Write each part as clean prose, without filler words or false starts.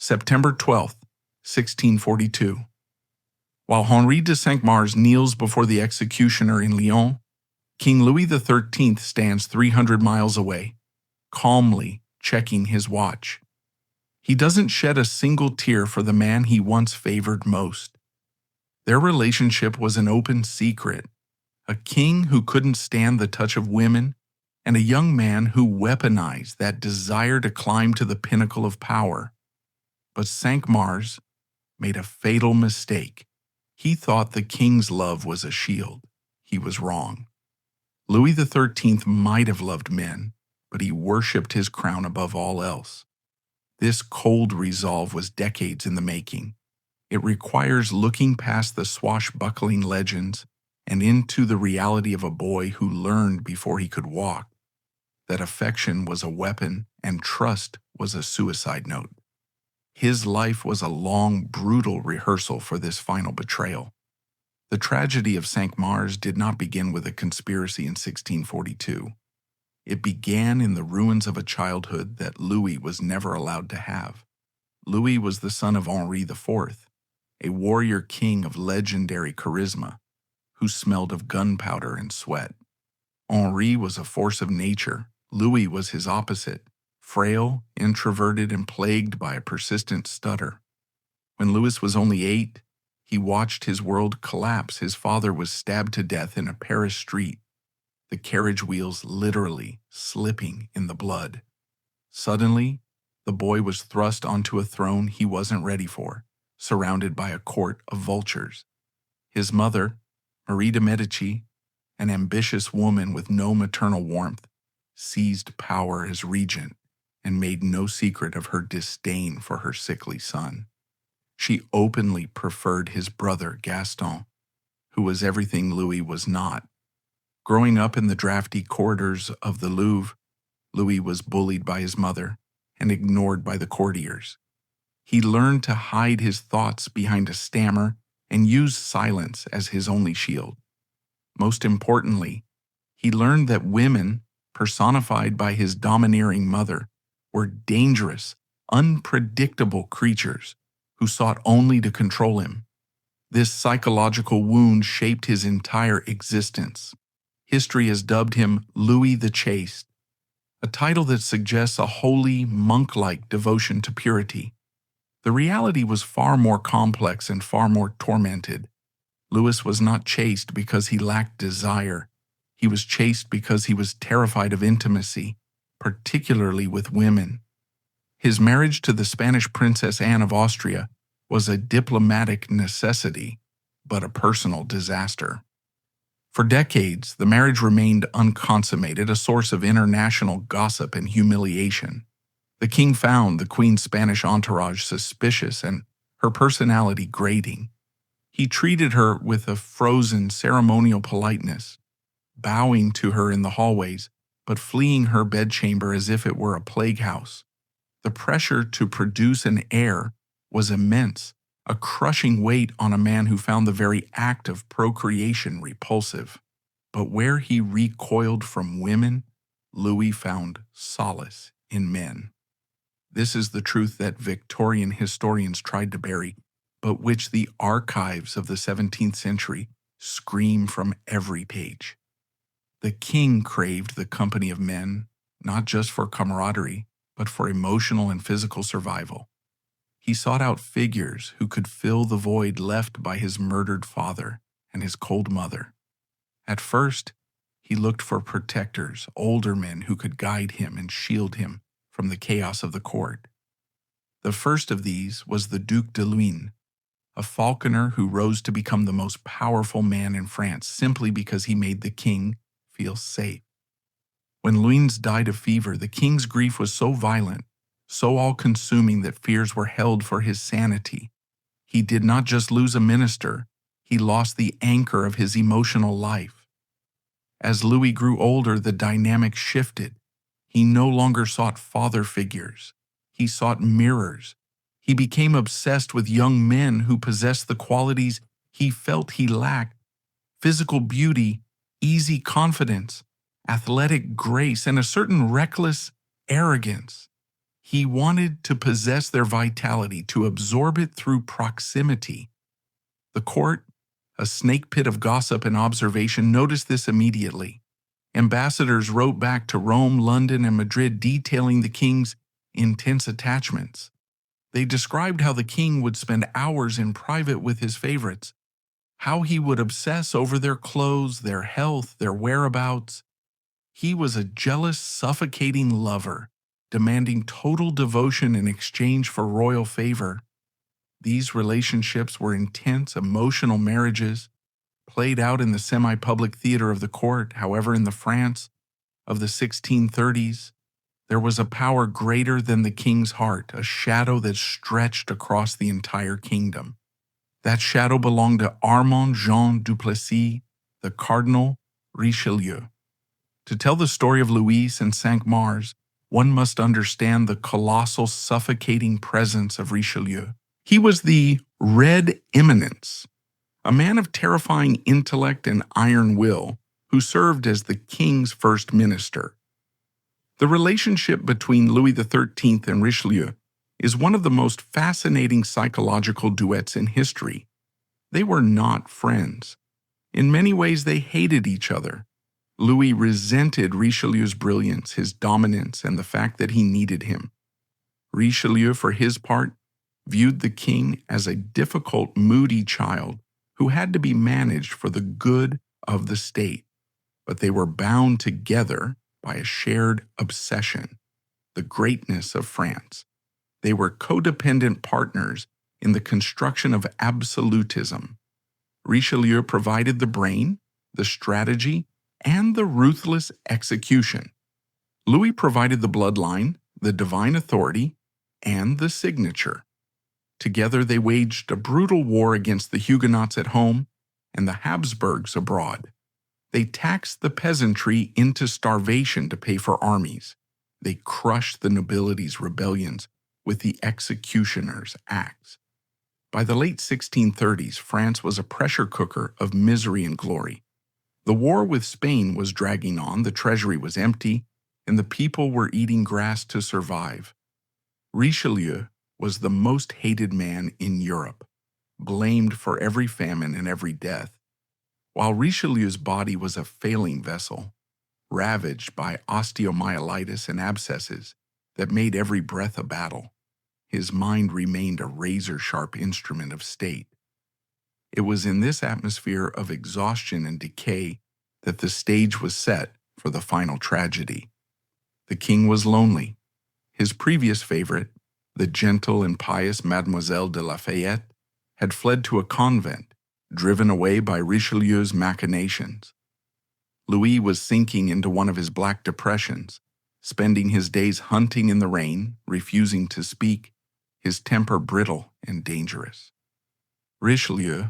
September 12th, 1642. While Henri de Cinq-Mars kneels before the executioner in Lyon, King Louis XIII stands 300 miles away, calmly checking his watch. He doesn't shed a single tear for the man he once favored most. Their relationship was an open secret, a king who couldn't stand the touch of women, and a young man who weaponized that desire to climb to the pinnacle of power. But Cinq-Mars made a fatal mistake. He thought the king's love was a shield. He was wrong. Louis XIII might have loved men, but he worshipped his crown above all else. This cold resolve was decades in the making. It requires looking past the swashbuckling legends and into the reality of a boy who learned before he could walk that affection was a weapon and trust was a suicide note. His life was a long, brutal rehearsal for this final betrayal. The tragedy of Cinq-Mars did not begin with a conspiracy in 1642. It began in the ruins of a childhood that Louis was never allowed to have. Louis was the son of Henri IV, a warrior king of legendary charisma, who smelled of gunpowder and sweat. Henri was a force of nature. Louis was his opposite, frail, introverted, and plagued by a persistent stutter. When Louis was only 8, he watched his world collapse. His father was stabbed to death in a Paris street, the carriage wheels literally slipping in the blood. Suddenly, the boy was thrust onto a throne he wasn't ready for, surrounded by a court of vultures. His mother, Marie de Medici, an ambitious woman with no maternal warmth, seized power as regent and made no secret of her disdain for her sickly son. She openly preferred his brother Gaston, who was everything Louis was not. Growing up in the drafty corridors of the Louvre, Louis was bullied by his mother and ignored by the courtiers. He learned to hide his thoughts behind a stammer and use silence as his only shield. Most importantly, he learned that women, personified by his domineering mother, were dangerous, unpredictable creatures who sought only to control him. This psychological wound shaped his entire existence. History has dubbed him Louis the Chaste, a title that suggests a holy, monk-like devotion to purity. The reality was far more complex and far more tormented. Louis was not chaste because he lacked desire. He was chaste because he was terrified of intimacy, particularly with women. His marriage to the Spanish Princess Anne of Austria was a diplomatic necessity, but a personal disaster. For decades, the marriage remained unconsummated, a source of international gossip and humiliation. The king found the queen's Spanish entourage suspicious and her personality grating. He treated her with a frozen ceremonial politeness, bowing to her in the hallways, but fleeing her bedchamber as if it were a plague house. The pressure to produce an heir was immense, a crushing weight on a man who found the very act of procreation repulsive. But where he recoiled from women, Louis found solace in men. This is the truth that Victorian historians tried to bury, but which the archives of the 17th century scream from every page. The king craved the company of men, not just for camaraderie, but for emotional and physical survival. He sought out figures who could fill the void left by his murdered father and his cold mother. At first, he looked for protectors, older men who could guide him and shield him from the chaos of the court. The first of these was the Duc de Luynes, a falconer who rose to become the most powerful man in France simply because he made the king feel safe. When Luynes died of fever, the king's grief was so violent, so all-consuming that fears were held for his sanity. He did not just lose a minister, he lost the anchor of his emotional life. As Louis grew older, the dynamic shifted. He no longer sought father figures. He sought mirrors. He became obsessed with young men who possessed the qualities he felt he lacked: physical beauty, easy confidence, athletic grace, and a certain reckless arrogance. He wanted to possess their vitality, to absorb it through proximity. The court, a snake pit of gossip and observation, noticed this immediately. Ambassadors wrote back to Rome, London, and Madrid detailing the king's intense attachments. They described how the king would spend hours in private with his favorites, how he would obsess over their clothes, their health, their whereabouts. He was a jealous, suffocating lover, demanding total devotion in exchange for royal favor. These relationships were intense, emotional marriages, played out in the semi-public theater of the court. However, in the France of the 1630s, there was a power greater than the king's heart, a shadow that stretched across the entire kingdom. That shadow belonged to Armand Jean Duplessis, the Cardinal Richelieu. To tell the story of Louis and Cinq-Mars, one must understand the colossal, suffocating presence of Richelieu. He was the Red Eminence, a man of terrifying intellect and iron will, who served as the king's first minister. The relationship between Louis XIII and Richelieu is one of the most fascinating psychological duets in history. They were not friends. In many ways, they hated each other. Louis resented Richelieu's brilliance, his dominance, and the fact that he needed him. Richelieu, for his part, viewed the king as a difficult, moody child who had to be managed for the good of the state. But they were bound together by a shared obsession, the greatness of France. They were codependent partners in the construction of absolutism. Richelieu provided the brain, the strategy, and the ruthless execution. Louis provided the bloodline, the divine authority, and the signature. Together they waged a brutal war against the Huguenots at home and the Habsburgs abroad. They taxed the peasantry into starvation to pay for armies. They crushed the nobility's rebellions with the executioner's axe. By the late 1630s, France was a pressure cooker of misery and glory. The war with Spain was dragging on, the treasury was empty, and the people were eating grass to survive. Richelieu was the most hated man in Europe, blamed for every famine and every death. While Richelieu's body was a failing vessel, ravaged by osteomyelitis and abscesses that made every breath a battle, his mind remained a razor-sharp instrument of state. It was in this atmosphere of exhaustion and decay that the stage was set for the final tragedy. The king was lonely. His previous favorite, the gentle and pious Mademoiselle de Lafayette, had fled to a convent, driven away by Richelieu's machinations. Louis was sinking into one of his black depressions, spending his days hunting in the rain, refusing to speak, his temper brittle and dangerous. Richelieu,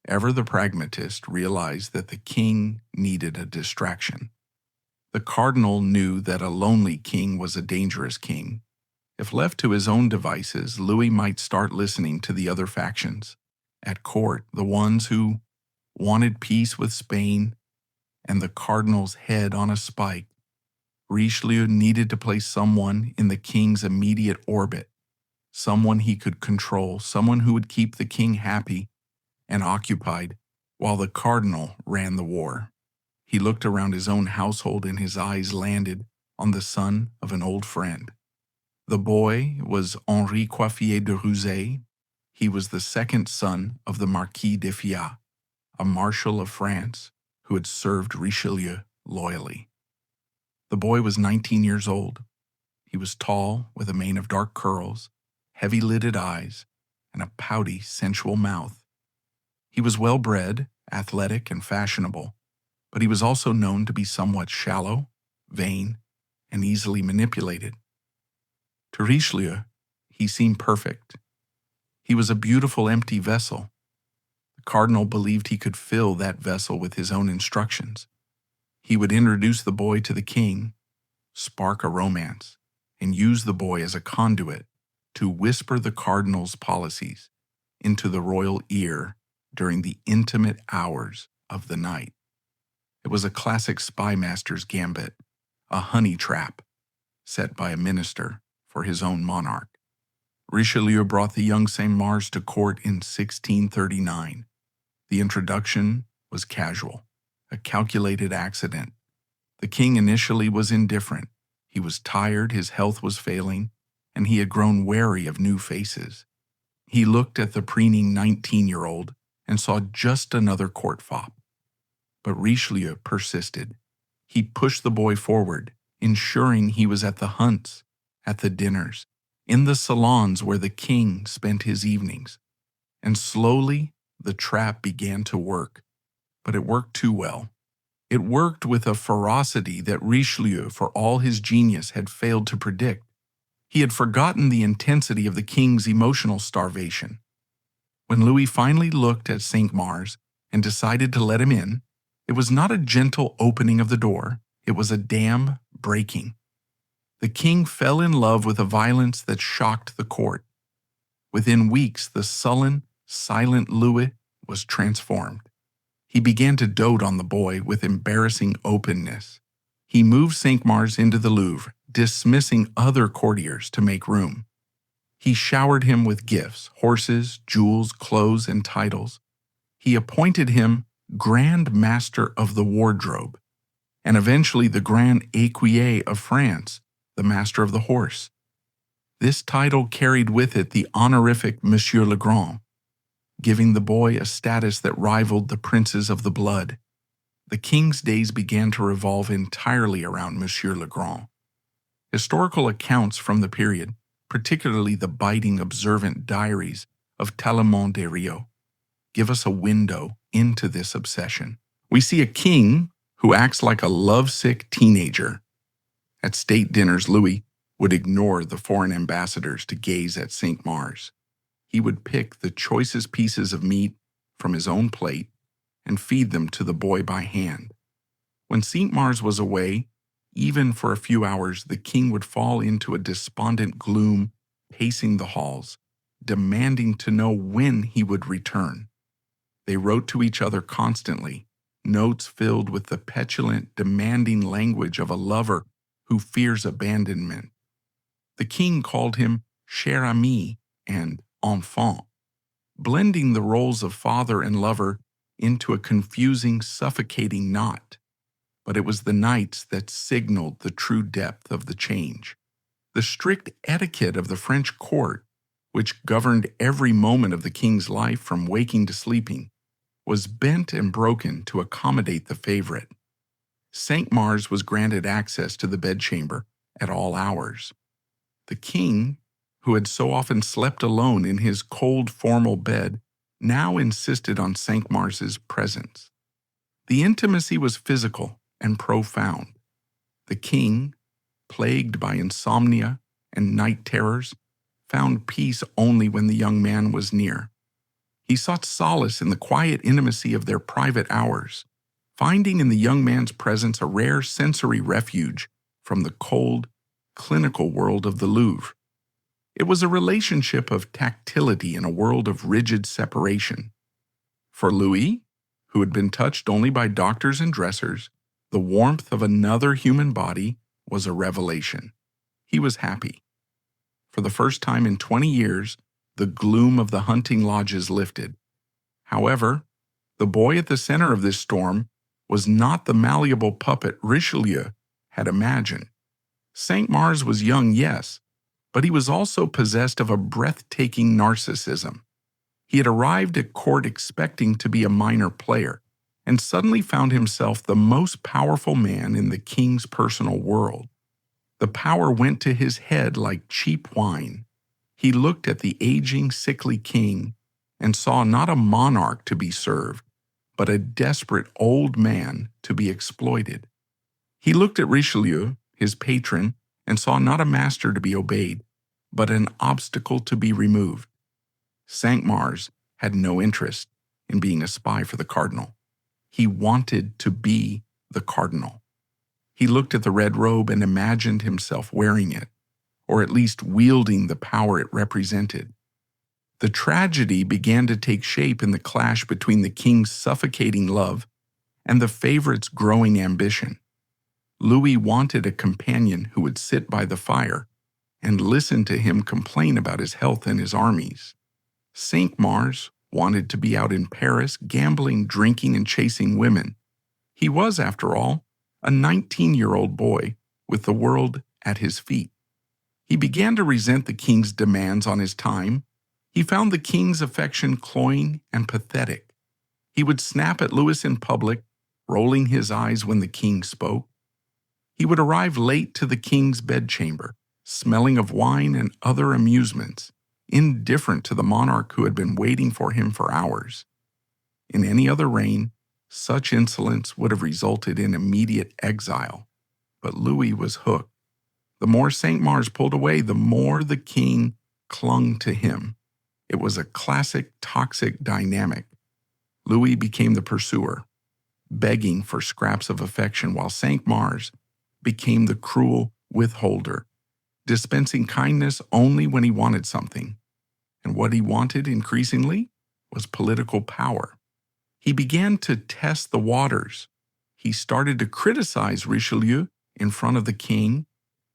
ever the pragmatist, realized that the king needed a distraction. The cardinal knew that a lonely king was a dangerous king. If left to his own devices, Louis might start listening to the other factions at court, the ones who wanted peace with Spain and the cardinal's head on a spike. Richelieu needed to place someone in the king's immediate orbit, someone he could control, someone who would keep the king happy and occupied while the cardinal ran the war. He looked around his own household and his eyes landed on the son of an old friend. The boy was Henri Coiffier de Rouzay. He was the second son of the Marquis de Fiat, a marshal of France who had served Richelieu loyally. The boy was 19 years old. He was tall, with a mane of dark curls, heavy-lidded eyes, and a pouty, sensual mouth. He was well-bred, athletic, and fashionable, but he was also known to be somewhat shallow, vain, and easily manipulated. To Richelieu, he seemed perfect. He was a beautiful empty vessel. The cardinal believed he could fill that vessel with his own instructions. He would introduce the boy to the king, spark a romance, and use the boy as a conduit to whisper the cardinal's policies into the royal ear during the intimate hours of the night. It was a classic spy master's gambit, a honey trap set by a minister for his own monarch. Richelieu brought the young Cinq-Mars to court in 1639. The introduction was casual, a calculated accident. The king initially was indifferent. He was tired, his health was failing, and he had grown wary of new faces. He looked at the preening 19-year-old and saw just another court fop. But Richelieu persisted. He pushed the boy forward, ensuring he was at the hunts, at the dinners, in the salons where the king spent his evenings. And slowly, the trap began to work. But it worked too well. It worked with a ferocity that Richelieu, for all his genius, had failed to predict. He had forgotten the intensity of the king's emotional starvation. When Louis finally looked at Cinq-Mars and decided to let him in, it was not a gentle opening of the door, it was a dam breaking. The king fell in love with a violence that shocked the court. Within weeks, the sullen, silent Louis was transformed. He began to dote on the boy with embarrassing openness. He moved Cinq-Mars into the Louvre, dismissing other courtiers to make room. He showered him with gifts, horses, jewels, clothes, and titles. He appointed him Grand Master of the Wardrobe, and eventually the Grand Écuyer of France, the Master of the Horse. This title carried with it the honorific Monsieur le Grand, giving the boy a status that rivaled the princes of the blood. The king's days began to revolve entirely around Monsieur le Grand. Historical accounts from the period, particularly the biting, observant diaries of Tallemant des Rio, give us a window into this obsession. We see a king who acts like a lovesick teenager. At state dinners, Louis would ignore the foreign ambassadors to gaze at Cinq-Mars. He would pick the choicest pieces of meat from his own plate and feed them to the boy by hand. When Cinq-Mars was away, even for a few hours, the king would fall into a despondent gloom, pacing the halls, demanding to know when he would return. They wrote to each other constantly, notes filled with the petulant, demanding language of a lover who fears abandonment. The king called him cher ami and enfant, blending the roles of father and lover into a confusing, suffocating knot. But it was the nights that signaled the true depth of the change. The strict etiquette of the French court, which governed every moment of the king's life from waking to sleeping, was bent and broken to accommodate the favorite. Cinq-Mars was granted access to the bedchamber at all hours. The king, who had so often slept alone in his cold, formal bed, now insisted on Cinq-Mars's presence. The intimacy was physical and profound. The king, plagued by insomnia and night terrors, found peace only when the young man was near. He sought solace in the quiet intimacy of their private hours, finding in the young man's presence a rare sensory refuge from the cold, clinical world of the Louvre. It was a relationship of tactility in a world of rigid separation. For Louis, who had been touched only by doctors and dressers, the warmth of another human body was a revelation. He was happy. For the first time in 20 years, the gloom of the hunting lodges lifted. However, the boy at the center of this storm was not the malleable puppet Richelieu had imagined. Cinq-Mars was young, yes, but he was also possessed of a breathtaking narcissism. He had arrived at court expecting to be a minor player, and suddenly found himself the most powerful man in the king's personal world. The power went to his head like cheap wine. He looked at the aging, sickly king and saw not a monarch to be served, but a desperate old man to be exploited. He looked at Richelieu, his patron, and saw not a master to be obeyed, but an obstacle to be removed. Cinq-Mars had no interest in being a spy for the cardinal. He wanted to be the cardinal. He looked at the red robe and imagined himself wearing it, or at least wielding the power it represented. The tragedy began to take shape in the clash between the king's suffocating love and the favorite's growing ambition. Louis wanted a companion who would sit by the fire and listened to him complain about his health and his armies. Cinq-Mars wanted to be out in Paris, gambling, drinking, and chasing women. He was, after all, a 19-year-old boy with the world at his feet. He began to resent the king's demands on his time. He found the king's affection cloying and pathetic. He would snap at Louis in public, rolling his eyes when the king spoke. He would arrive late to the king's bedchamber, smelling of wine and other amusements, indifferent to the monarch who had been waiting for him for hours. In any other reign, such insolence would have resulted in immediate exile. But Louis was hooked. The more Cinq-Mars pulled away, the more the king clung to him. It was a classic toxic dynamic. Louis became the pursuer, begging for scraps of affection, while Cinq-Mars became the cruel withholder, dispensing kindness only when he wanted something. And what he wanted increasingly was political power. He began to test the waters. He started to criticize Richelieu in front of the king.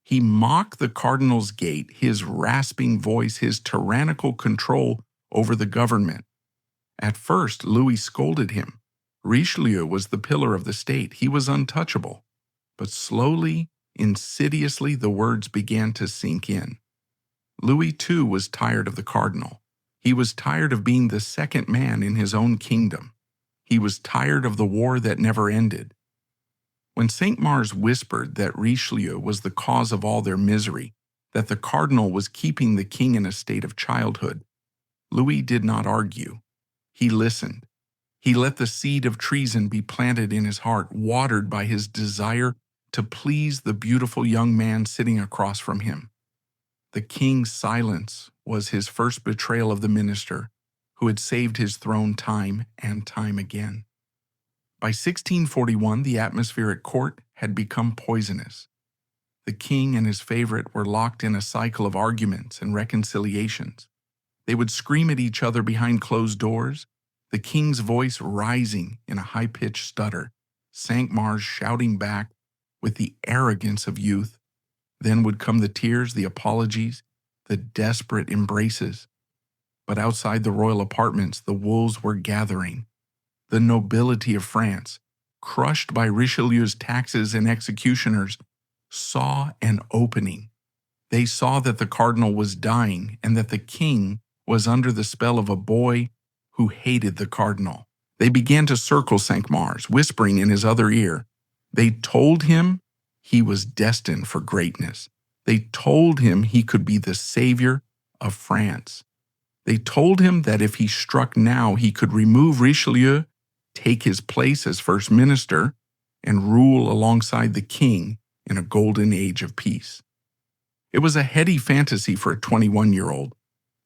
He mocked the cardinal's gait, his rasping voice, his tyrannical control over the government. At first, Louis scolded him. Richelieu was the pillar of the state. He was untouchable. But slowly, insidiously, the words began to sink in. Louis, too, was tired of the cardinal. He was tired of being the second man in his own kingdom. He was tired of the war that never ended. When Cinq-Mars whispered that Richelieu was the cause of all their misery, that the cardinal was keeping the king in a state of childhood, Louis did not argue. He listened. He let the seed of treason be planted in his heart, watered by his desire to please the beautiful young man sitting across from him. The king's silence was his first betrayal of the minister, who had saved his throne time and time again. By 1641, the atmosphere at court had become poisonous. The king and his favorite were locked in a cycle of arguments and reconciliations. They would scream at each other behind closed doors, the king's voice rising in a high-pitched stutter, Cinq-Mars shouting back with the arrogance of youth. Then would come the tears, the apologies, the desperate embraces. But outside the royal apartments, the wolves were gathering. The nobility of France, crushed by Richelieu's taxes and executioners, saw an opening. They saw that the cardinal was dying and that the king was under the spell of a boy who hated the cardinal. They began to circle Cinq-Mars, whispering in his other ear. They told him he was destined for greatness. They told him he could be the savior of France. They told him that if he struck now, he could remove Richelieu, take his place as first minister, and rule alongside the king in a golden age of peace. It was a heady fantasy for a 21-year-old.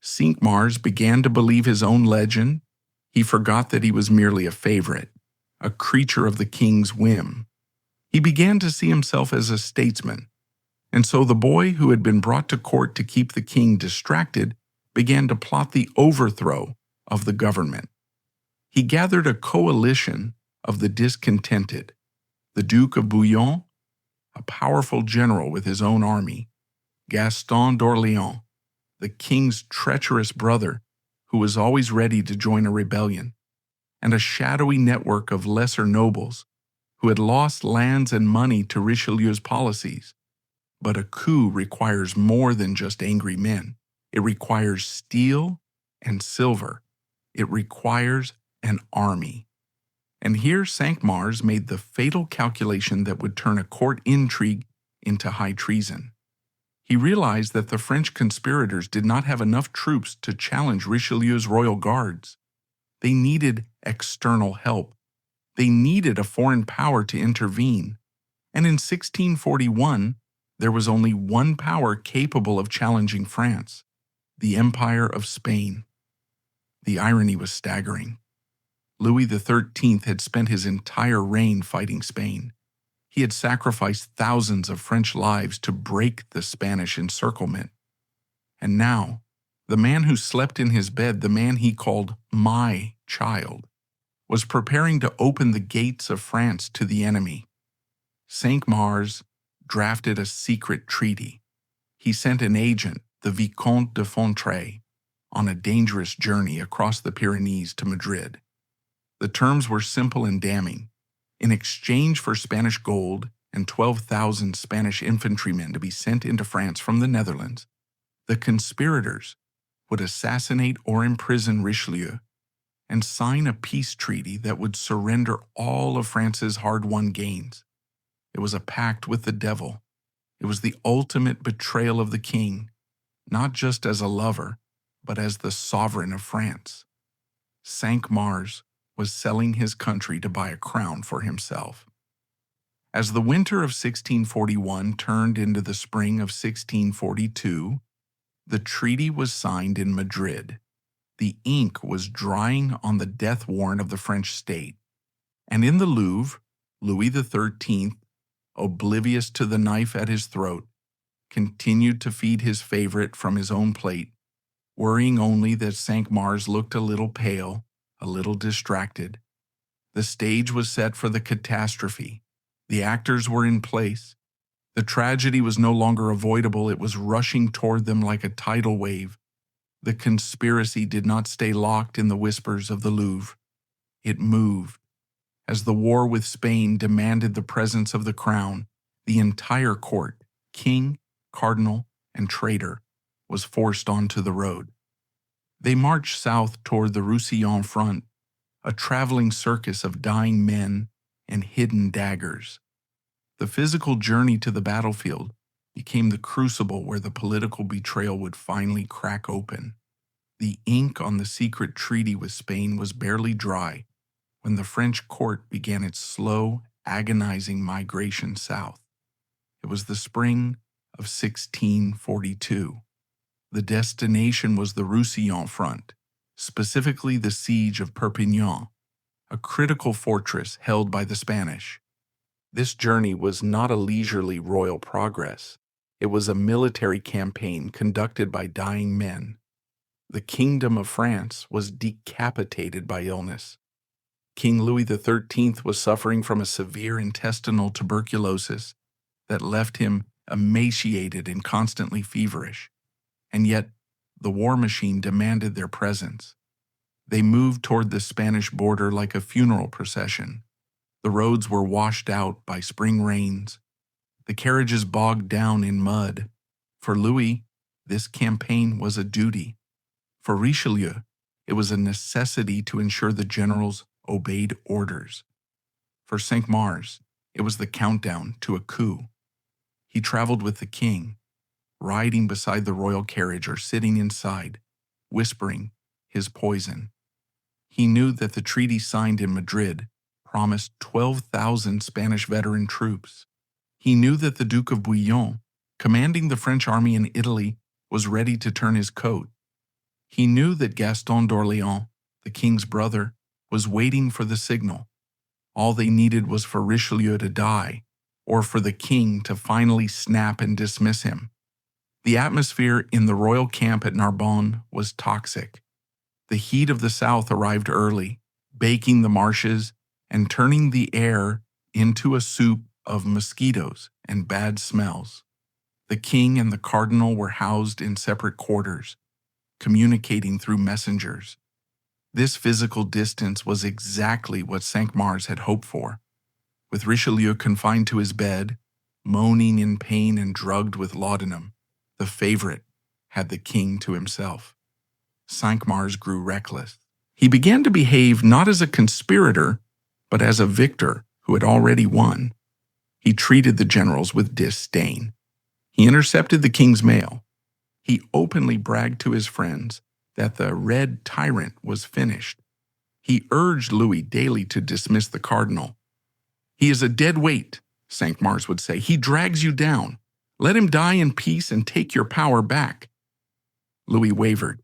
Cinq-Mars began to believe his own legend. He forgot that he was merely a favorite, a creature of the king's whim. He began to see himself as a statesman, and so the boy who had been brought to court to keep the king distracted began to plot the overthrow of the government. He gathered a coalition of the discontented, the Duke of Bouillon, a powerful general with his own army, Gaston d'Orléans, the king's treacherous brother who was always ready to join a rebellion, and a shadowy network of lesser nobles who had lost lands and money to Richelieu's policies. But a coup requires more than just angry men. It requires steel and silver. It requires an army. And here Cinq-Mars made the fatal calculation that would turn a court intrigue into high treason. He realized that the French conspirators did not have enough troops to challenge Richelieu's royal guards. They needed external help. They needed a foreign power to intervene. And in 1641, there was only one power capable of challenging France: the Empire of Spain. The irony was staggering. Louis XIII had spent his entire reign fighting Spain. He had sacrificed thousands of French lives to break the Spanish encirclement. And now, the man who slept in his bed, the man he called my child, was preparing to open the gates of France to the enemy. Cinq-Mars drafted a secret treaty. He sent an agent, the Vicomte de Fontrailles, on a dangerous journey across the Pyrenees to Madrid. The terms were simple and damning. In exchange for Spanish gold and 12,000 Spanish infantrymen to be sent into France from the Netherlands, the conspirators would assassinate or imprison Richelieu and sign a peace treaty that would surrender all of France's hard-won gains. It was a pact with the devil. It was the ultimate betrayal of the king, not just as a lover, but as the sovereign of France. Cinq-Mars was selling his country to buy a crown for himself. As the winter of 1641 turned into the spring of 1642, the treaty was signed in Madrid. The ink was drying on the death warrant of the French state, and in the Louvre, Louis XIII, oblivious to the knife at his throat, continued to feed his favorite from his own plate, worrying only that Cinq-Mars looked a little pale, a little distracted. The stage was set for the catastrophe. The actors were in place. The tragedy was no longer avoidable. It was rushing toward them like a tidal wave. The conspiracy did not stay locked in the whispers of the Louvre. It moved. As the war with Spain demanded the presence of the crown, the entire court, king, cardinal, and traitor, was forced onto the road. They marched south toward the Roussillon front, a traveling circus of dying men and hidden daggers. The physical journey to the battlefield became the crucible where the political betrayal would finally crack open. The ink on the secret treaty with Spain was barely dry when the French court began its slow, agonizing migration south. It was the spring of 1642. The destination was the Roussillon front, specifically the siege of Perpignan, a critical fortress held by the Spanish. This journey was not a leisurely royal progress. It was a military campaign conducted by dying men. The Kingdom of France was decapitated by illness. King Louis XIII was suffering from a severe intestinal tuberculosis that left him emaciated and constantly feverish. And yet, the war machine demanded their presence. They moved toward the Spanish border like a funeral procession. The roads were washed out by spring rains. The carriages bogged down in mud. For Louis, this campaign was a duty. For Richelieu, it was a necessity to ensure the generals obeyed orders. For Cinq-Mars, it was the countdown to a coup. He traveled with the king, riding beside the royal carriage or sitting inside, whispering his poison. He knew that the treaty signed in Madrid promised 12,000 Spanish veteran troops. He knew that the Duke of Bouillon, commanding the French army in Italy, was ready to turn his coat. He knew that Gaston d'Orléans, the king's brother, was waiting for the signal. All they needed was for Richelieu to die, or for the king to finally snap and dismiss him. The atmosphere in the royal camp at Narbonne was toxic. The heat of the south arrived early, baking the marshes and turning the air into a soup of mosquitoes and bad smells. The king and the cardinal were housed in separate quarters, communicating through messengers. This physical distance was exactly what Cinq-Mars had hoped for. With Richelieu confined to his bed, moaning in pain and drugged with laudanum, the favorite had the king to himself. Cinq-Mars grew reckless. He began to behave not as a conspirator, but as a victor who had already won. He treated the generals with disdain. He intercepted the king's mail. He openly bragged to his friends that the Red Tyrant was finished. He urged Louis daily to dismiss the cardinal. "He is a dead weight," Cinq-Mars would say. "He drags you down. Let him die in peace and take your power back." Louis wavered.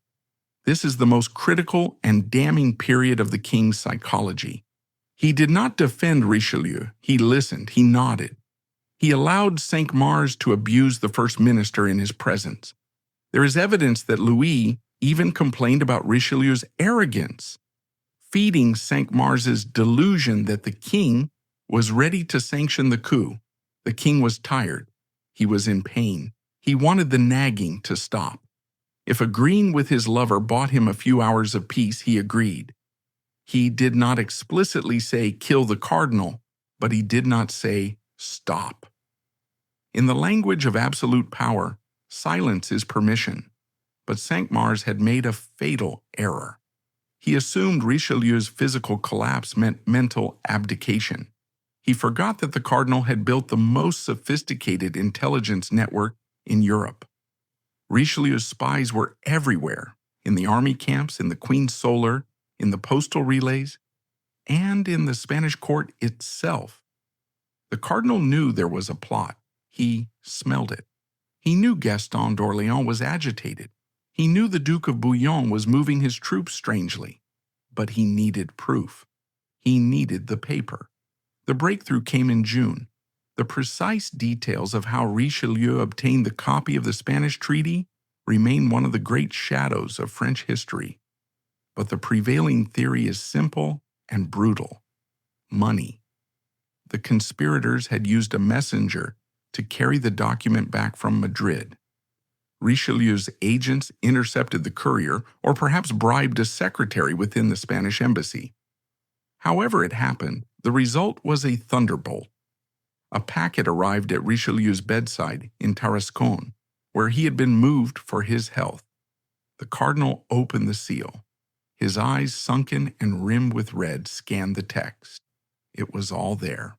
This is the most critical and damning period of the king's psychology. He did not defend Richelieu. He listened. He nodded. He allowed Cinq-Mars to abuse the first minister in his presence. There is evidence that Louis even complained about Richelieu's arrogance, feeding Cinq-Mars's delusion that the king was ready to sanction the coup. The king was tired. He was in pain. He wanted the nagging to stop. If agreeing with his lover bought him a few hours of peace, he agreed. He did not explicitly say, "Kill the cardinal," but he did not say, "Stop." In the language of absolute power, silence is permission. But Cinq-Mars had made a fatal error. He assumed Richelieu's physical collapse meant mental abdication. He forgot that the cardinal had built the most sophisticated intelligence network in Europe. Richelieu's spies were everywhere, in the army camps, in the Queen's solar, in the postal relays, and in the Spanish court itself. The cardinal knew there was a plot. He smelled it. He knew Gaston d'Orléans was agitated. He knew the Duke of Bouillon was moving his troops strangely. But he needed proof. He needed the paper. The breakthrough came in June. The precise details of how Richelieu obtained the copy of the Spanish treaty remain one of the great shadows of French history. But the prevailing theory is simple and brutal: money. The conspirators had used a messenger to carry the document back from Madrid. Richelieu's agents intercepted the courier, or perhaps bribed a secretary within the Spanish embassy. However it happened, the result was a thunderbolt. A packet arrived at Richelieu's bedside in Tarascon, where he had been moved for his health. The cardinal opened the seal. His eyes, sunken and rimmed with red, scanned the text. It was all there.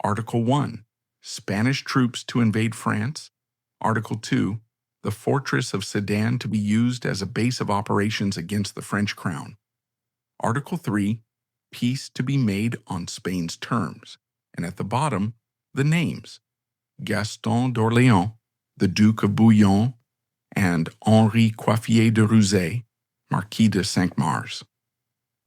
Article 1, Spanish troops to invade France. Article 2, the fortress of Sedan to be used as a base of operations against the French crown. Article 3, peace to be made on Spain's terms. And at the bottom, the names: Gaston d'Orléans, the Duke of Bouillon, and Henri Coiffier de Rouzay, Marquis de Cinq-Mars.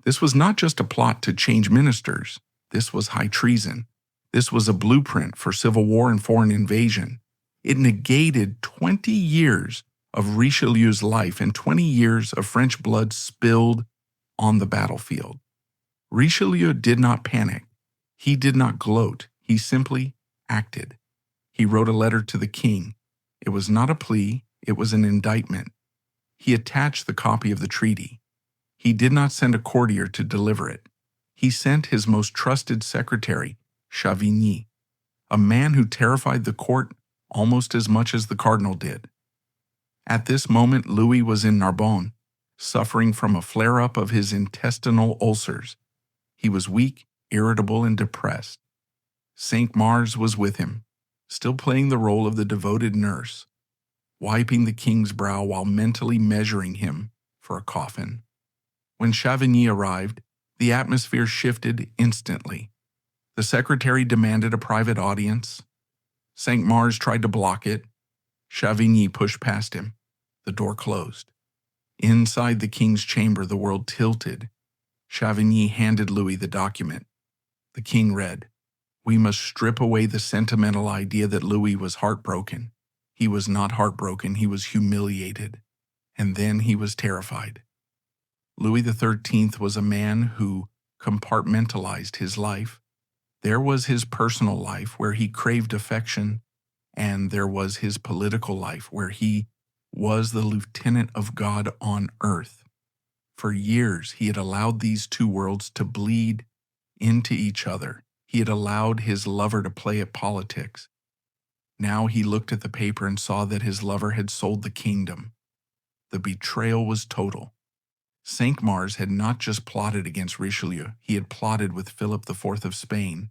This was not just a plot to change ministers. This was high treason. This was a blueprint for civil war and foreign invasion. It negated 20 years of Richelieu's life and 20 years of French blood spilled on the battlefield. Richelieu did not panic. He did not gloat. He simply acted. He wrote a letter to the king. It was not a plea. It was an indictment. He attached the copy of the treaty. He did not send a courtier to deliver it. He sent his most trusted secretary, Chavigny, a man who terrified the court almost as much as the cardinal did. At this moment, Louis was in Narbonne, suffering from a flare-up of his intestinal ulcers. He was weak, irritable, and depressed. Cinq-Mars was with him, still playing the role of the devoted nurse, wiping the king's brow while mentally measuring him for a coffin. When Chavigny arrived, the atmosphere shifted instantly. The secretary demanded a private audience. Cinq-Mars tried to block it. Chavigny pushed past him. The door closed. Inside the king's chamber, the world tilted. Chavigny handed Louis the document. The king read, "We must strip away the sentimental idea that Louis was heartbroken. He was not heartbroken, he was humiliated. And then he was terrified." Louis XIII was a man who compartmentalized his life. There was his personal life, where he craved affection, and there was his political life, where he was the lieutenant of God on earth. For years, he had allowed these two worlds to bleed into each other. He had allowed his lover to play at politics. Now he looked at the paper and saw that his lover had sold the kingdom. The betrayal was total. Cinq-Mars had not just plotted against Richelieu, he had plotted with Philip IV of Spain.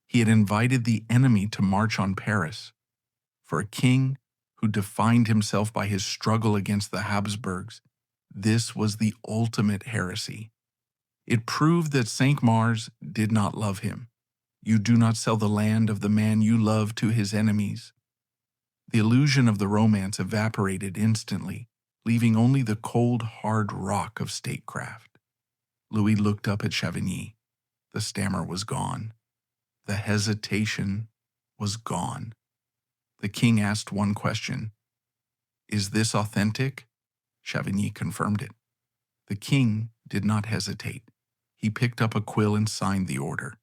He had invited the enemy to march on Paris. For a king who defined himself by his struggle against the Habsburgs, this was the ultimate heresy. It proved that Cinq-Mars did not love him. You do not sell the land of the man you love to his enemies. The illusion of the romance evaporated instantly, leaving only the cold, hard rock of statecraft. Louis looked up at Chavigny. The stammer was gone. The hesitation was gone. The king asked one question: "Is this authentic?" Chavigny confirmed it. The king did not hesitate. He picked up a quill and signed the order.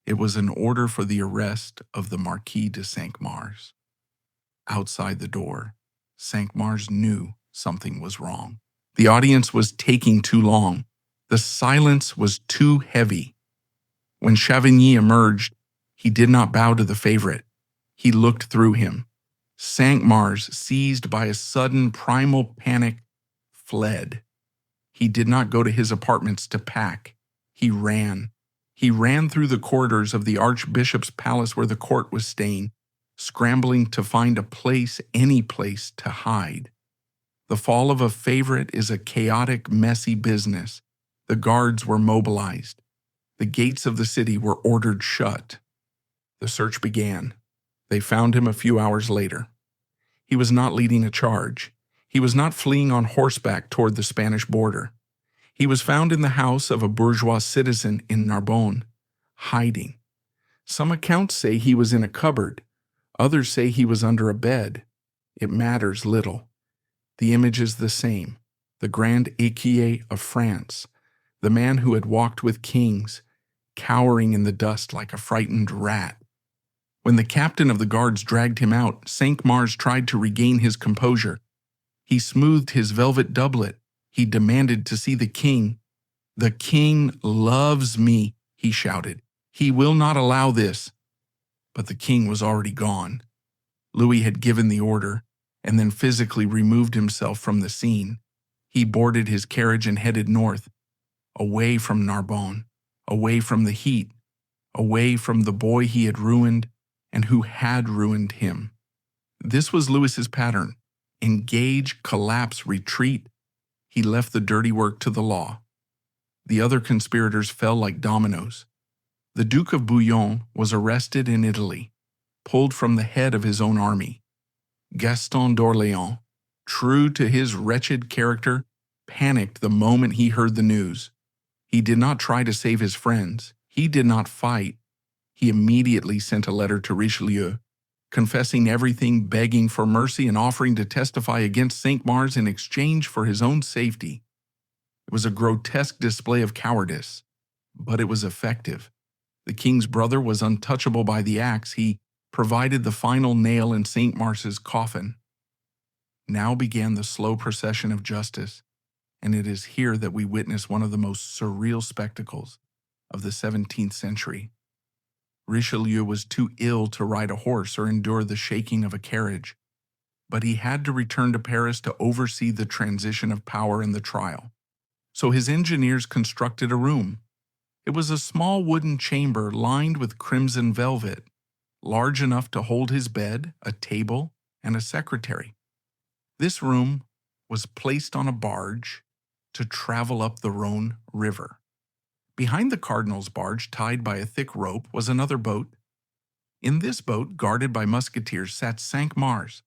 It was an order for the arrest of the Marquis de Cinq-Mars. Outside the door, Cinq-Mars knew something was wrong. The audience was taking too long. The silence was too heavy. When Chavigny emerged, he did not bow to the favorite. He looked through him. Cinq-Mars, seized by a sudden primal panic, fled. He did not go to his apartments to pack. He ran. He ran through the corridors of the Archbishop's palace where the court was staying, scrambling to find a place, any place, to hide. The fall of a favorite is a chaotic, messy business. The guards were mobilized. The gates of the city were ordered shut. The search began. They found him a few hours later. He was not leading a charge. He was not fleeing on horseback toward the Spanish border. He was found in the house of a bourgeois citizen in Narbonne, hiding. Some accounts say he was in a cupboard. Others say he was under a bed. It matters little. The image is the same. The grand écuyer of France, the man who had walked with kings, cowering in the dust like a frightened rat. When the captain of the guards dragged him out, Cinq-Mars tried to regain his composure. He smoothed his velvet doublet. He demanded to see the king. "The king loves me," he shouted. "He will not allow this." But the king was already gone. Louis had given the order and then physically removed himself from the scene. He boarded his carriage and headed north, away from Narbonne, away from the heat, away from the boy he had ruined and who had ruined him. This was Louis's pattern: engage, collapse, retreat. He left the dirty work to the law. The other conspirators fell like dominoes. The Duke of Bouillon was arrested in Italy, pulled from the head of his own army. Gaston d'Orléans, true to his wretched character, panicked the moment he heard the news. He did not try to save his friends. He did not fight. He immediately sent a letter to Richelieu, confessing everything, begging for mercy, and offering to testify against Cinq-Mars in exchange for his own safety. It was a grotesque display of cowardice, but it was effective. The king's brother was untouchable by the axe. He provided the final nail in Cinq-Mars's coffin. Now began the slow procession of justice, and it is here that we witness one of the most surreal spectacles of the 17th century. Richelieu was too ill to ride a horse or endure the shaking of a carriage, but he had to return to Paris to oversee the transition of power and the trial. So his engineers constructed a room. It was a small wooden chamber lined with crimson velvet, large enough to hold his bed, a table, and a secretary. This room was placed on a barge to travel up the Rhône River. Behind the cardinal's barge, tied by a thick rope, was another boat. In this boat, guarded by musketeers, sat Cinq-Mars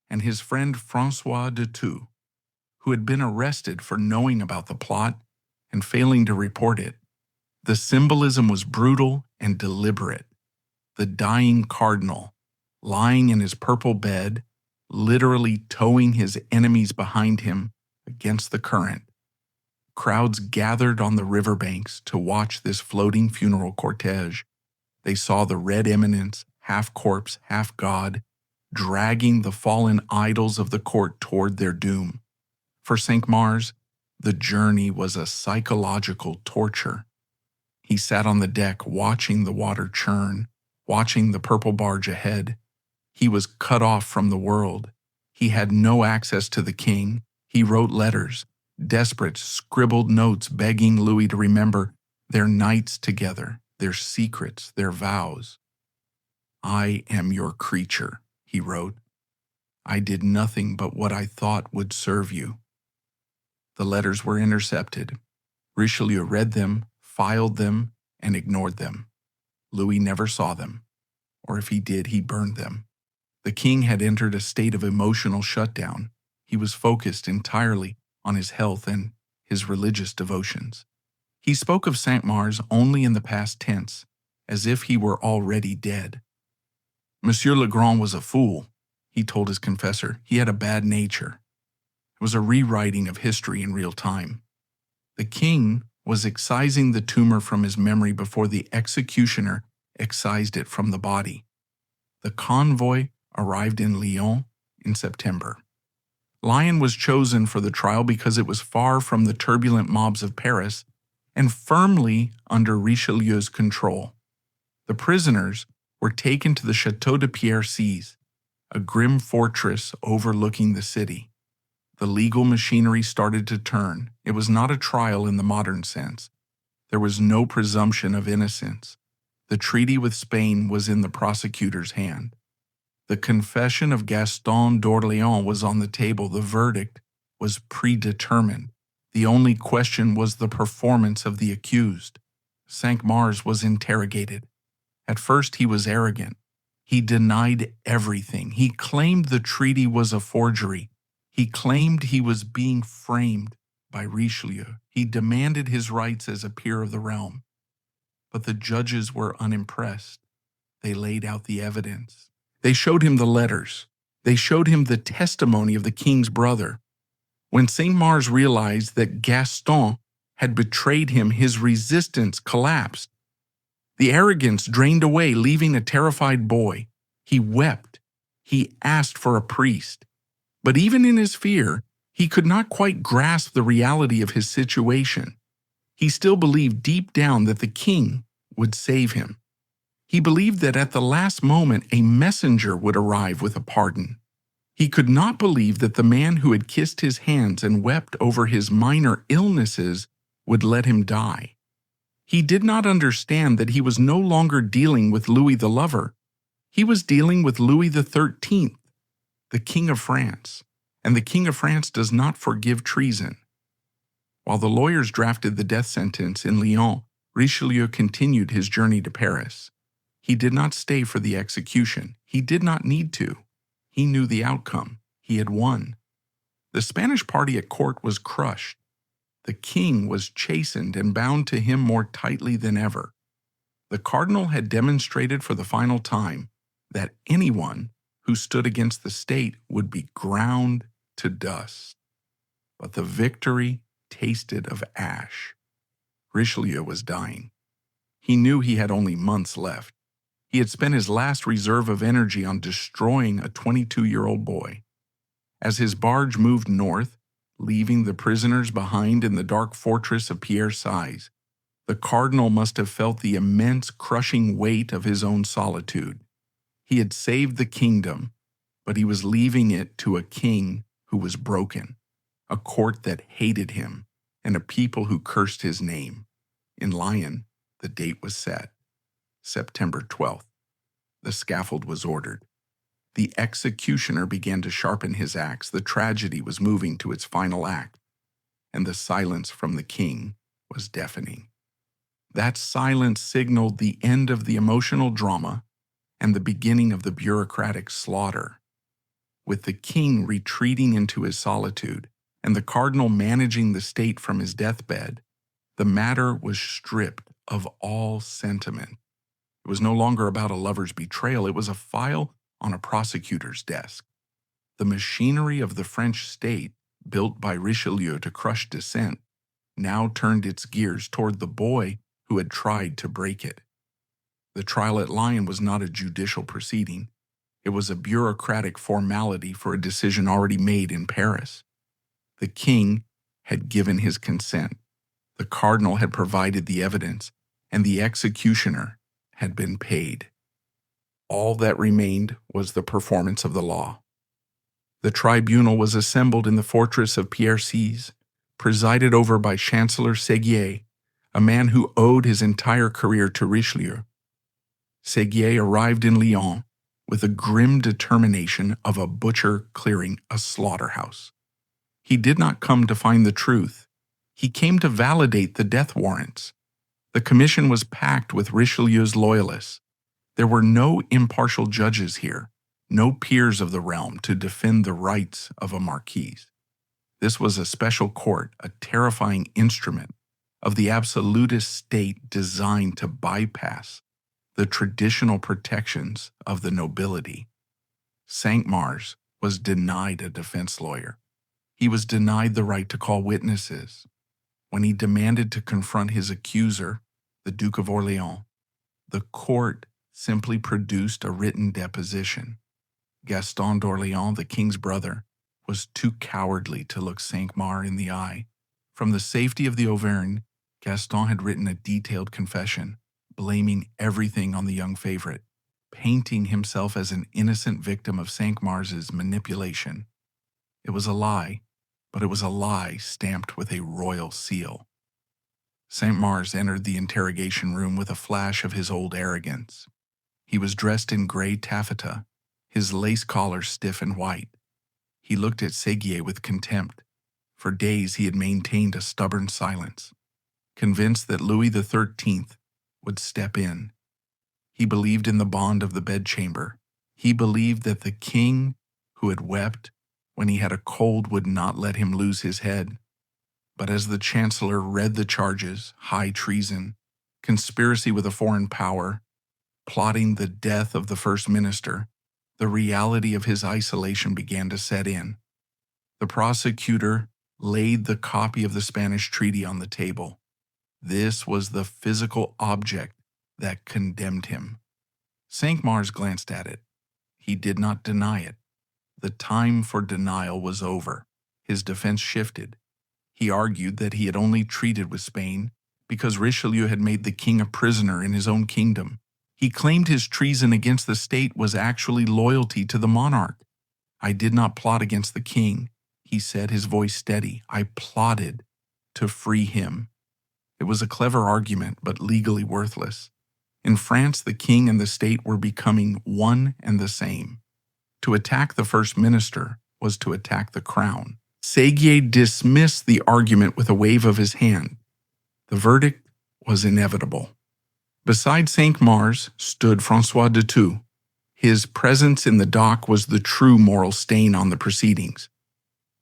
and his friend François de Thou, who had been arrested for knowing about the plot and failing to report it. The symbolism was brutal and deliberate. The dying cardinal, lying in his purple bed, literally towing his enemies behind him against the current. Crowds gathered on the riverbanks to watch this floating funeral cortege. They saw the red eminence, half corpse, half god, dragging the fallen idols of the court toward their doom. For Cinq-Mars, the journey was a psychological torture. He sat on the deck watching the water churn, watching the purple barge ahead. He was cut off from the world. He had no access to the king. He wrote letters, desperate, scribbled notes begging Louis to remember their nights together, their secrets, their vows. "I am your creature," he wrote. "I did nothing but what I thought would serve you." The letters were intercepted. Richelieu read them, filed them, and ignored them. Louis never saw them, or if he did, he burned them. The king had entered a state of emotional shutdown. He was focused entirely on his health and his religious devotions. He spoke of Cinq-Mars only in the past tense, as if he were already dead. Monsieur Legrand was a fool, he told his confessor. He had a bad nature. It was a rewriting of history in real time. The king was excising the tumor from his memory before the executioner excised it from the body. The convoy arrived in Lyon in September. Lyon was chosen for the trial because it was far from the turbulent mobs of Paris and firmly under Richelieu's control. The prisoners were taken to the Château de Pierre-Six, a grim fortress overlooking the city. The legal machinery started to turn. It was not a trial in the modern sense. There was no presumption of innocence. The treaty with Spain was in the prosecutor's hand. The confession of Gaston d'Orléans was on the table. The verdict was predetermined. The only question was the performance of the accused. Cinq-Mars was interrogated. At first he was arrogant. He denied everything. He claimed the treaty was a forgery. He claimed he was being framed by Richelieu. He demanded his rights as a peer of the realm. But the judges were unimpressed. They laid out the evidence. They showed him the letters. They showed him the testimony of the king's brother. When Cinq-Mars realized that Gaston had betrayed him, his resistance collapsed. The arrogance drained away, leaving a terrified boy. He wept. He asked for a priest. But even in his fear, he could not quite grasp the reality of his situation. He still believed deep down that the king would save him. He believed that at the last moment a messenger would arrive with a pardon. He could not believe that the man who had kissed his hands and wept over his minor illnesses would let him die. He did not understand that he was no longer dealing with Louis the Lover. He was dealing with Louis XIII, the King of France, and the King of France does not forgive treason. While the lawyers drafted the death sentence in Lyon, Richelieu continued his journey to Paris. He did not stay for the execution. He did not need to. He knew the outcome. He had won. The Spanish party at court was crushed. The king was chastened and bound to him more tightly than ever. The cardinal had demonstrated for the final time that anyone who stood against the state would be ground to dust. But the victory tasted of ash. Richelieu was dying. He knew he had only months left. He had spent his last reserve of energy on destroying a 22-year-old boy. As his barge moved north, leaving the prisoners behind in the dark fortress of Pierre-Six, the cardinal must have felt the immense crushing weight of his own solitude. He had saved the kingdom, but he was leaving it to a king who was broken, a court that hated him, and a people who cursed his name. In Lyon, the date was set, September 12th. The scaffold was ordered. The executioner began to sharpen his axe. The tragedy was moving to its final act, and the silence from the king was deafening. That silence signaled the end of the emotional drama and the beginning of the bureaucratic slaughter. With the king retreating into his solitude and the cardinal managing the state from his deathbed, the matter was stripped of all sentiment. It was no longer about a lover's betrayal. It was a file on a prosecutor's desk. The machinery of the French state, built by Richelieu to crush dissent, now turned its gears toward the boy who had tried to break it. The trial at Lyon was not a judicial proceeding. It was a bureaucratic formality for a decision already made in Paris. The king had given his consent. The cardinal had provided the evidence, and the executioner had been paid. All that remained was the performance of the law. The tribunal was assembled in the fortress of Pierre-Six, presided over by Chancellor Séguier, a man who owed his entire career to Richelieu. Séguier arrived in Lyon with the grim determination of a butcher clearing a slaughterhouse. He did not come to find the truth. He came to validate the death warrants. The commission was packed with Richelieu's loyalists. There were no impartial judges here, no peers of the realm to defend the rights of a Marquis. This was a special court, a terrifying instrument of the absolutist state designed to bypass the traditional protections of the nobility. Cinq-Mars was denied a defense lawyer. He was denied the right to call witnesses. When he demanded to confront his accuser, the Duke of Orléans, the court simply produced a written deposition. Gaston d'Orléans, the king's brother, was too cowardly to look Cinq-Mars in the eye. From the safety of the Auvergne, Gaston had written a detailed confession, blaming everything on the young favorite, painting himself as an innocent victim of Cinq-Mars's manipulation. It was a lie, but it was a lie stamped with a royal seal. Cinq-Mars entered the interrogation room with a flash of his old arrogance. He was dressed in gray taffeta, his lace collar stiff and white. He looked at Séguier with contempt. For days he had maintained a stubborn silence, convinced that Louis XIII would step in. He believed in the bond of the bedchamber. He believed that the king, who had wept when he had a cold, would not let him lose his head. But as the chancellor read the charges, high treason, conspiracy with a foreign power, plotting the death of the first minister, the reality of his isolation began to set in. The prosecutor laid the copy of the Spanish treaty on the table. This was the physical object that condemned him. Cinq-Mars glanced at it. He did not deny it. The time for denial was over. His defense shifted. He argued that he had only treated with Spain because Richelieu had made the king a prisoner in his own kingdom. He claimed his treason against the state was actually loyalty to the monarch. "I did not plot against the king," he said, his voice steady. "I plotted to free him." It was a clever argument, but legally worthless. In France, the king and the state were becoming one and the same. To attack the first minister was to attack the crown. Séguier dismissed the argument with a wave of his hand. The verdict was inevitable. Beside Cinq-Mars stood François de Thou. His presence in the dock was the true moral stain on the proceedings.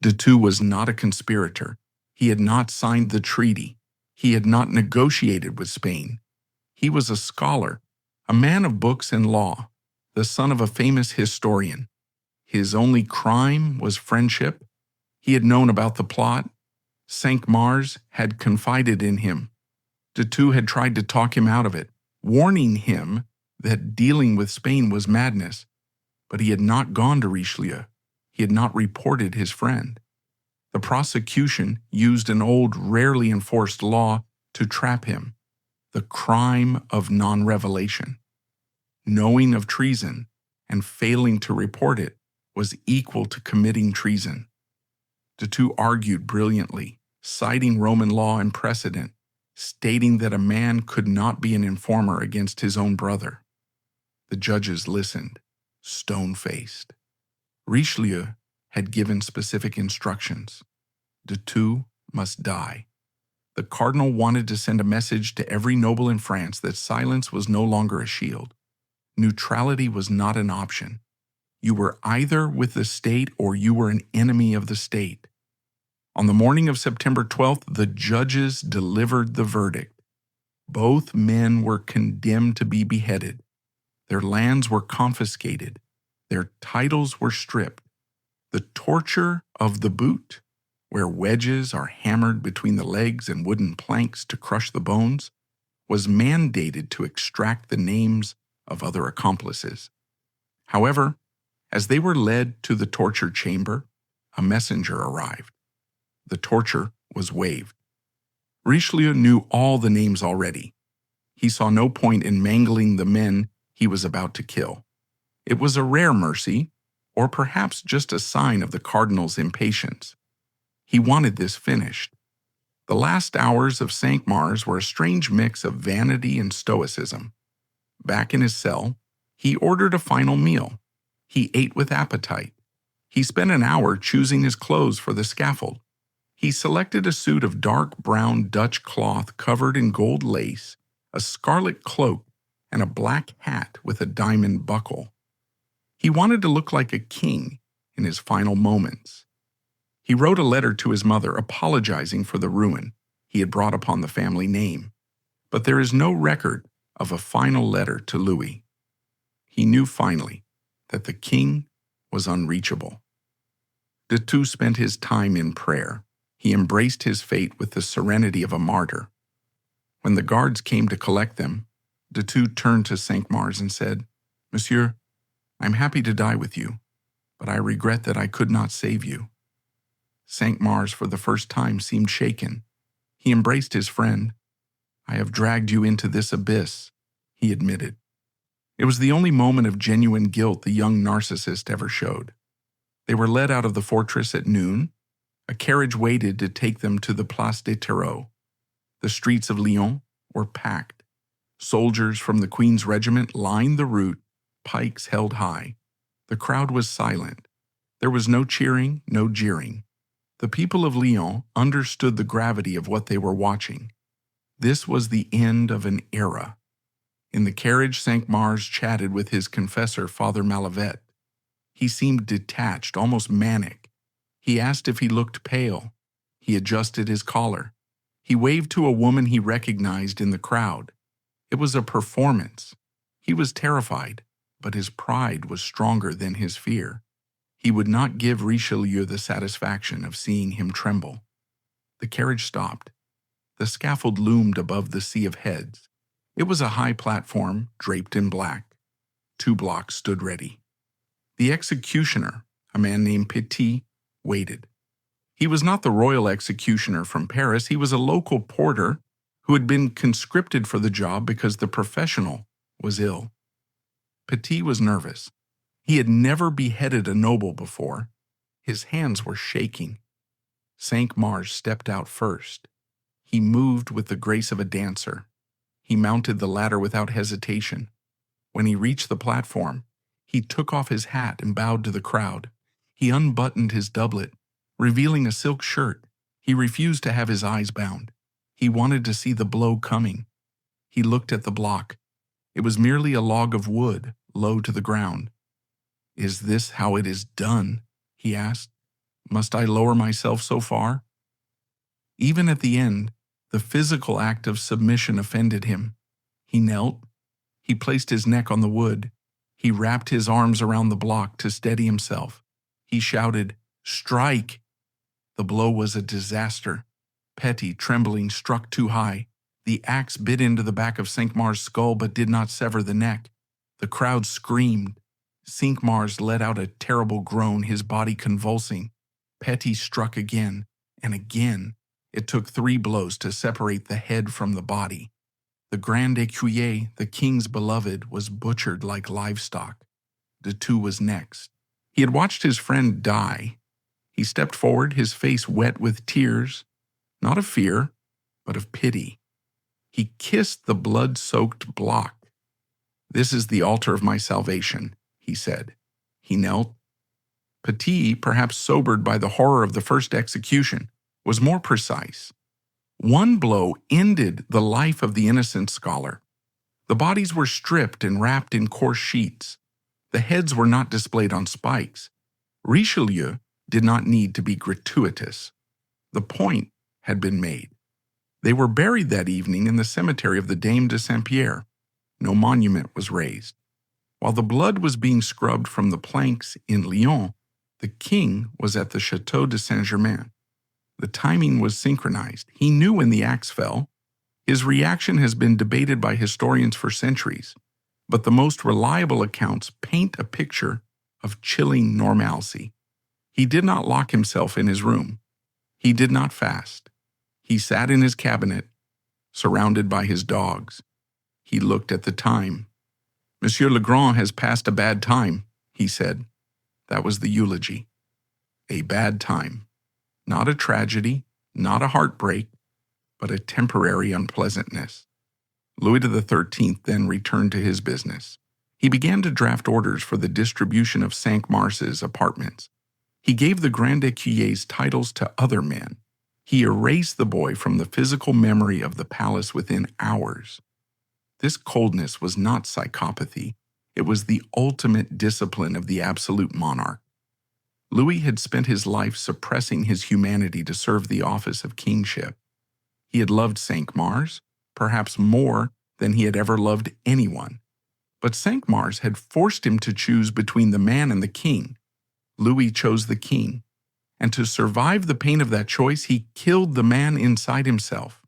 De Thou was not a conspirator. He had not signed the treaty. He had not negotiated with Spain. He was a scholar, a man of books and law, the son of a famous historian. His only crime was friendship. He had known about the plot. Cinq-Mars had confided in him. De Thou had tried to talk him out of it, warning him that dealing with Spain was madness. But he had not gone to Richelieu. He had not reported his friend. The prosecution used an old, rarely enforced law to trap him, the crime of non-revelation. Knowing of treason and failing to report it was equal to committing treason. De Thou argued brilliantly, citing Roman law and precedent, stating that a man could not be an informer against his own brother. The judges listened, stone-faced. Richelieu had given specific instructions. De Thou must die. The cardinal wanted to send a message to every noble in France that silence was no longer a shield. Neutrality was not an option. You were either with the state or you were an enemy of the state. On the morning of September 12th, the judges delivered the verdict. Both men were condemned to be beheaded. Their lands were confiscated. Their titles were stripped. The torture of the boot, where wedges are hammered between the legs and wooden planks to crush the bones, was mandated to extract the names of other accomplices. However, as they were led to the torture chamber, a messenger arrived. The torture was waived. Richelieu knew all the names already. He saw no point in mangling the men he was about to kill. It was a rare mercy, or perhaps just a sign of the cardinal's impatience. He wanted this finished. The last hours of Cinq-Mars were a strange mix of vanity and stoicism. Back in his cell, he ordered a final meal. He ate with appetite. He spent an hour choosing his clothes for the scaffold. He selected a suit of dark brown Dutch cloth covered in gold lace, a scarlet cloak, and a black hat with a diamond buckle. He wanted to look like a king in his final moments. He wrote a letter to his mother apologizing for the ruin he had brought upon the family name. But there is no record of a final letter to Louis. He knew finally that the king was unreachable. De Thou spent his time in prayer. He embraced his fate with the serenity of a martyr. When the guards came to collect them, De Thou turned to Cinq-Mars and said, "Monsieur, I'm happy to die with you. but I regret that I could not save you." Cinq-Mars for the first time seemed shaken. He embraced his friend. "I have dragged you into this abyss," he admitted. It was the only moment of genuine guilt the young narcissist ever showed. They were led out of the fortress at noon. A carriage waited to take them to the Place des Terreaux. The streets of Lyon were packed. Soldiers from the Queen's regiment lined the route, pikes held high. The crowd was silent. There was no cheering, no jeering. The people of Lyon understood the gravity of what they were watching. This was the end of an era. In the carriage, Cinq-Mars chatted with his confessor, Father Malavet. He seemed detached, almost manic. He asked if he looked pale. He adjusted his collar. He waved to a woman he recognized in the crowd. It was a performance. He was terrified, but his pride was stronger than his fear. He would not give Richelieu the satisfaction of seeing him tremble. The carriage stopped. The scaffold loomed above the sea of heads. It was a high platform, draped in black. 2 blocks stood ready. The executioner, a man named Petit, waited. He was not the royal executioner from Paris. He was a local porter who had been conscripted for the job because the professional was ill. Petit was nervous. He had never beheaded a noble before. His hands were shaking. Cinq-Mars stepped out first. He moved with the grace of a dancer. He mounted the ladder without hesitation. When he reached the platform, he took off his hat and bowed to the crowd. He unbuttoned his doublet, revealing a silk shirt. He refused to have his eyes bound. He wanted to see the blow coming. He looked at the block. It was merely a log of wood, low to the ground. "Is this how it is done?" he asked. "Must I lower myself so far?" Even at the end, the physical act of submission offended him. He knelt. He placed his neck on the wood. He wrapped his arms around the block to steady himself. He shouted, "Strike!" The blow was a disaster. Petit, trembling, struck too high. The axe bit into the back of Cinq-Mars' skull but did not sever the neck. The crowd screamed. Cinq-Mars let out a terrible groan, his body convulsing. Petit struck again, and again. It took 3 blows to separate the head from the body. The Grand Écuyer, the king's beloved, was butchered like livestock. De Thou was next. He had watched his friend die. He stepped forward, his face wet with tears, not of fear, but of pity. He kissed the blood-soaked block. "This is the altar of my salvation," he said. He knelt. Petit, perhaps sobered by the horror of the first execution, was more precise. 1 blow ended the life of the innocent scholar. The bodies were stripped and wrapped in coarse sheets. The heads were not displayed on spikes. Richelieu did not need to be gratuitous. The point had been made. They were buried that evening in the cemetery of the Dame de Saint-Pierre. No monument was raised. While the blood was being scrubbed from the planks in Lyon, the king was at the Château de Saint-Germain. The timing was synchronized. He knew when the axe fell. His reaction has been debated by historians for centuries, but the most reliable accounts paint a picture of chilling normalcy. He did not lock himself in his room. He did not fast. He sat in his cabinet, surrounded by his dogs. He looked at the time. "Monsieur Legrand has passed a bad time," he said. That was the eulogy. A bad time. Not a tragedy, not a heartbreak, but a temporary unpleasantness. Louis XIII then returned to his business. He began to draft orders for the distribution of Cinq-Mars's apartments. He gave the Grand Écuyers titles to other men. He erased the boy from the physical memory of the palace within hours. This coldness was not psychopathy. It was the ultimate discipline of the absolute monarch. Louis had spent his life suppressing his humanity to serve the office of kingship. He had loved Cinq-Mars, perhaps more than he had ever loved anyone. But Cinq-Mars had forced him to choose between the man and the king. Louis chose the king, and to survive the pain of that choice, he killed the man inside himself.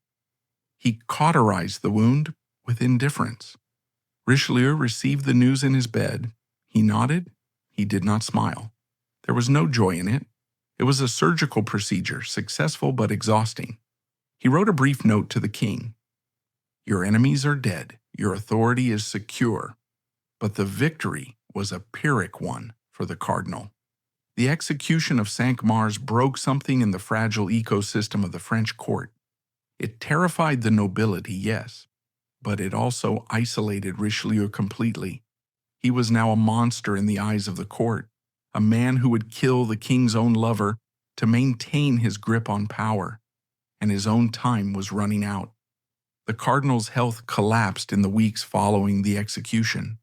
He cauterized the wound with indifference. Richelieu received the news in his bed. He nodded. He did not smile. There was no joy in it. It was a surgical procedure, successful but exhausting. He wrote a brief note to the king. Your enemies are dead. Your authority is secure. But the victory was a Pyrrhic one for the cardinal. The execution of Cinq-Mars broke something in the fragile ecosystem of the French court. It terrified the nobility, yes, but it also isolated Richelieu completely. He was now a monster in the eyes of the court, a man who would kill the king's own lover to maintain his grip on power, and his own time was running out. The cardinal's health collapsed in the weeks following the execution.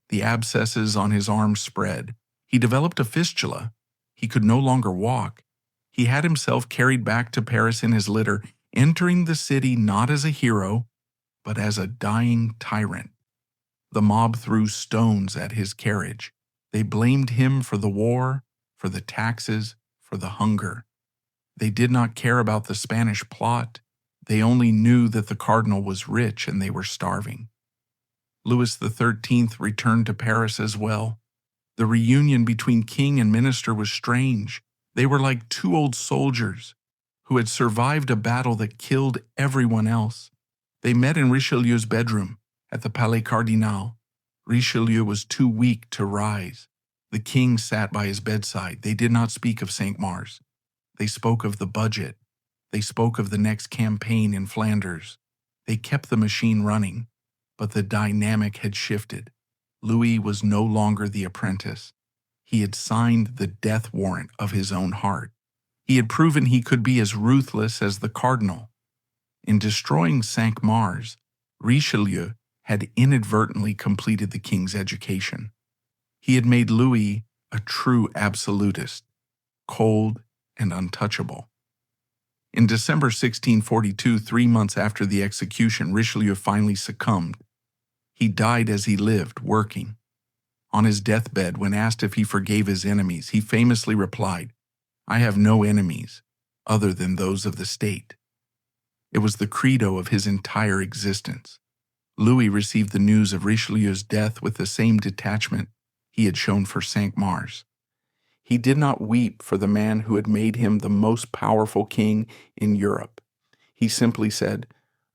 The abscesses on his arms spread. He developed a fistula. He could no longer walk. He had himself carried back to Paris in his litter, entering the city not as a hero, but as a dying tyrant. The mob threw stones at his carriage. They blamed him for the war, for the taxes, for the hunger. They did not care about the Spanish plot. They only knew that the cardinal was rich and they were starving. Louis XIII returned to Paris as well. The reunion between king and minister was strange. They were like two old soldiers who had survived a battle that killed everyone else. They met in Richelieu's bedroom at the Palais Cardinal. Richelieu was too weak to rise. The king sat by his bedside. They did not speak of Cinq-Mars. They spoke of the budget. They spoke of the next campaign in Flanders. They kept the machine running, but the dynamic had shifted. Louis was no longer the apprentice. He had signed the death warrant of his own heart. He had proven he could be as ruthless as the cardinal. In destroying Cinq-Mars, Richelieu had inadvertently completed the king's education. He had made Louis a true absolutist, cold and untouchable. In December 1642, 3 months after the execution, Richelieu finally succumbed. He died as he lived, working. On his deathbed, when asked if he forgave his enemies, he famously replied, "I have no enemies other than those of the state." It was the credo of his entire existence. Louis received the news of Richelieu's death with the same detachment he had shown for Cinq-Mars. He did not weep for the man who had made him the most powerful king in Europe. He simply said,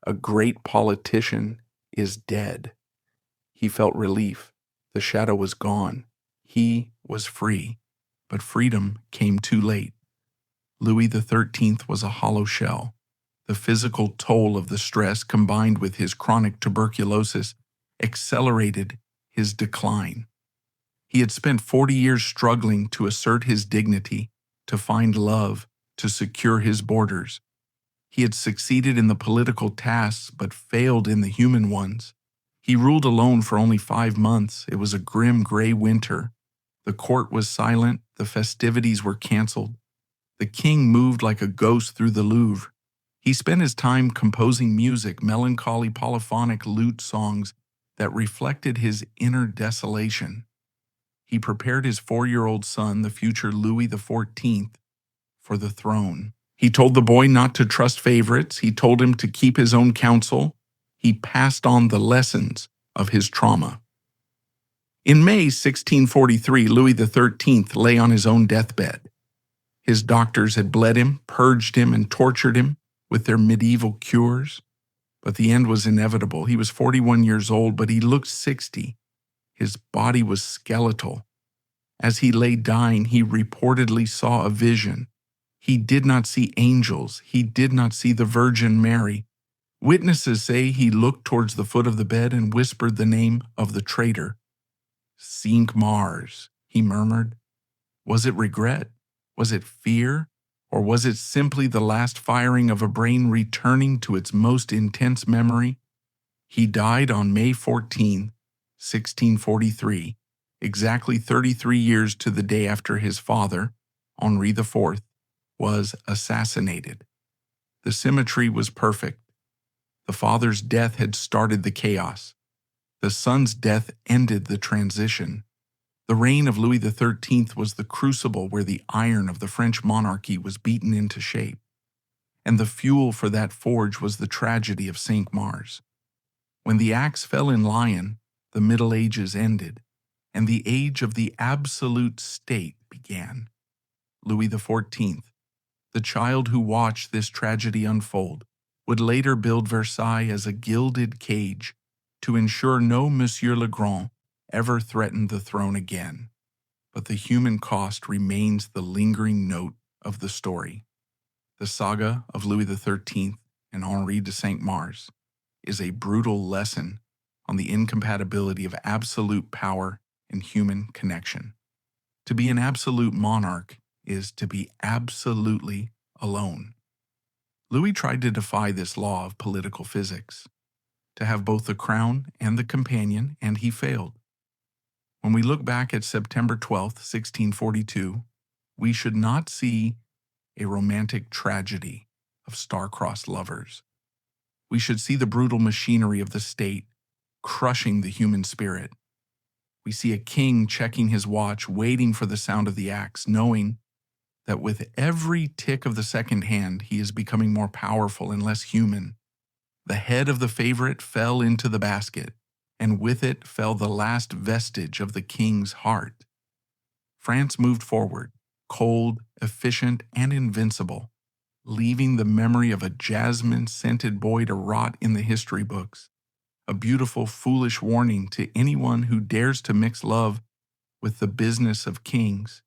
"A great politician is dead." He felt relief. The shadow was gone. He was free. But freedom came too late. Louis XIII was a hollow shell. The physical toll of the stress combined with his chronic tuberculosis accelerated his decline. He had spent 40 years struggling to assert his dignity, to find love, to secure his borders. He had succeeded in the political tasks but failed in the human ones. He ruled alone for only 5 months. It was a grim gray winter. The court was silent. The festivities were canceled. The king moved like a ghost through the Louvre. He spent his time composing music, melancholy polyphonic lute songs that reflected his inner desolation. He prepared his 4-year-old son, the future Louis XIV, for the throne. He told the boy not to trust favorites. He told him to keep his own counsel. He passed on the lessons of his trauma. In May 1643, Louis XIII lay on his own deathbed. His doctors had bled him, purged him, and tortured him with their medieval cures. But the end was inevitable. He was 41 years old, but he looked 60. His body was skeletal. As he lay dying, he reportedly saw a vision. He did not see angels. He did not see the Virgin Mary. Witnesses say he looked towards the foot of the bed and whispered the name of the traitor. Cinq-Mars, he murmured. Was it regret? Was it fear? Or was it simply the last firing of a brain returning to its most intense memory? He died on May 14, 1643, exactly 33 years to the day after his father, Henri IV, was assassinated. The symmetry was perfect. The father's death had started the chaos. The son's death ended the transition. The reign of Louis XIII was the crucible where the iron of the French monarchy was beaten into shape. And the fuel for that forge was the tragedy of Cinq-Mars. When the axe fell in Lyon, the Middle Ages ended, and the age of the absolute state began. Louis XIV, the child who watched this tragedy unfold, would later build Versailles as a gilded cage to ensure no Monsieur le Grand ever threatened the throne again. But the human cost remains the lingering note of the story. The saga of Louis XIII and Henri de Cinq-Mars is a brutal lesson on the incompatibility of absolute power and human connection. To be an absolute monarch is to be absolutely alone. Louis tried to defy this law of political physics, to have both the crown and the companion, and he failed. When we look back at September 12, 1642, we should not see a romantic tragedy of star-crossed lovers. We should see the brutal machinery of the state crushing the human spirit. We see a king checking his watch, waiting for the sound of the axe, knowing that with every tick of the second hand, he is becoming more powerful and less human. The head of the favorite fell into the basket, and with it fell the last vestige of the king's heart. France moved forward, cold, efficient, and invincible, leaving the memory of a jasmine-scented boy to rot in the history books, a beautiful, foolish warning to anyone who dares to mix love with the business of kings